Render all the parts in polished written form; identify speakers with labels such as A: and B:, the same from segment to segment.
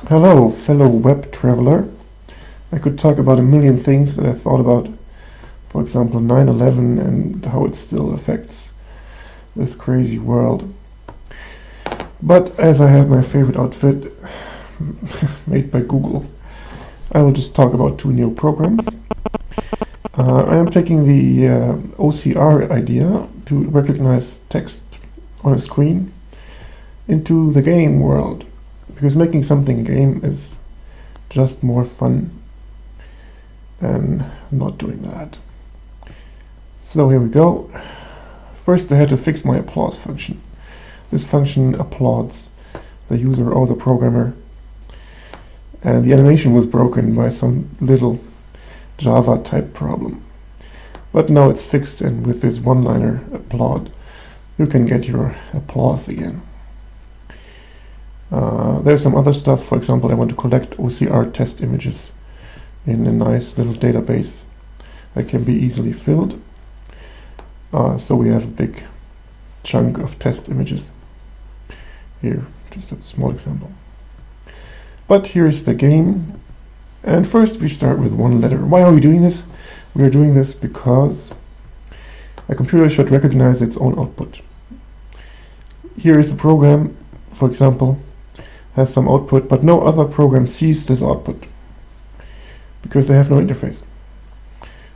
A: Hello, fellow web traveler. I could talk about a million things that I thought about, for example, 9/11 and how it still affects this crazy world. But as I have my favorite outfit made by Google, I will just talk about two new programs. I am taking the OCR idea to recognize text on a screen into the game world, because making something a game is just more fun than not doing that. So here we go. First I had to fix my applause function. This function applauds the user or the programmer, and the animation was broken by some little Java type problem. But now it's fixed, and with this one-liner applaud you can get your applause again. There's some other stuff. For example, I want to collect OCR test images in a nice little database that can be easily filled. So we have a big chunk of test images here, just a small example. But here's the game, and first we start with one letter. Why are we doing this? We are doing this because a computer should recognize its own output. Here is the program, for example, has some output, but no other program sees this output because they have no interface.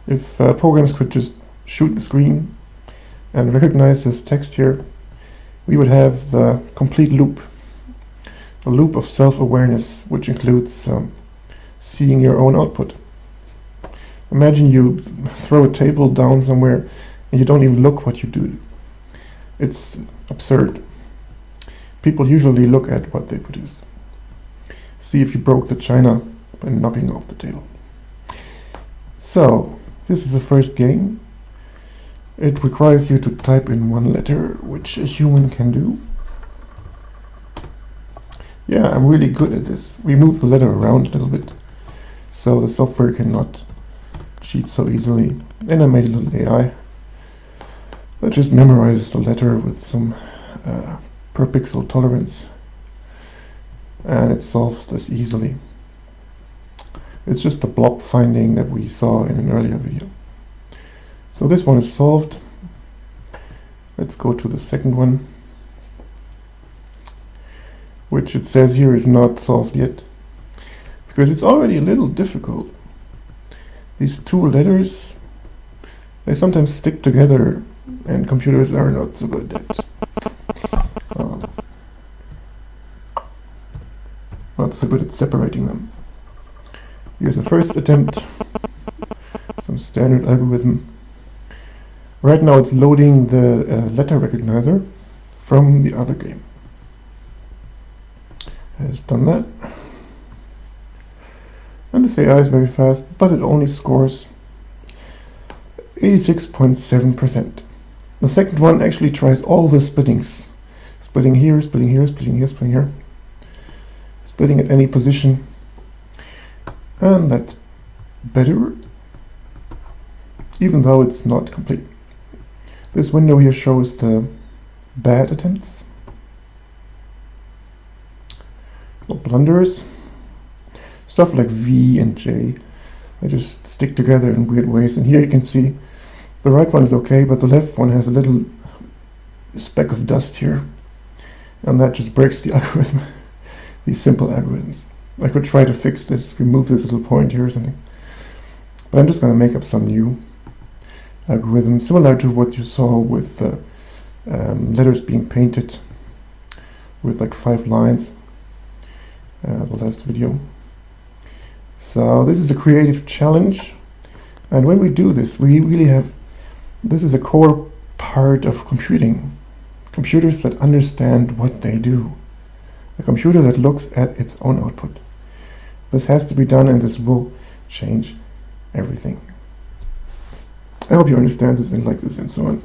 A: If programs could just shoot the screen and recognize this text here, we would have the complete loop, a loop of self-awareness, which includes seeing your own output. Imagine you throw a table down somewhere and you don't even look what you do. It's absurd. People usually look at what they produce. See if you broke the china by knocking off the table. So, this is the first game. It requires you to type in one letter, which a human can do. Yeah, I'm really good at this. We move the letter around a little bit, so the software cannot cheat so easily. And I made a little AI that just memorizes the letter with some per pixel tolerance, and it solves this easily. It's just the blob finding that we saw in an earlier video. So this one is solved. Let's go to the second one, which it says here is not solved yet, because it's already a little difficult. These two letters, they sometimes stick together, and computers are not so good at separating them. Here's the first attempt, some standard algorithm. Right now it's loading the letter recognizer from the other game. It has done that. And this AI is very fast, but it only scores 86.7%. The second one actually tries all the splittings. Splitting here, splitting here, splitting here, splitting here. Splitting at any position. And that's better, even though it's not complete. This window here shows the bad attempts, or blunders. Stuff like V and J, they just stick together in weird ways. And here you can see the right one is okay, but the left one has a little speck of dust here, and that just breaks the algorithm. These simple algorithms. I could try to fix this, remove this little point here or something, but I'm just going to make up some new algorithm similar to what you saw with letters being painted with like 5 lines, the last video. So this is a creative challenge, and when we do this, we really have, this is a core part of computing. Computers that understand what they do. A computer that looks at its own output. This has to be done, and this will change everything. I hope you understand this and like this and so on.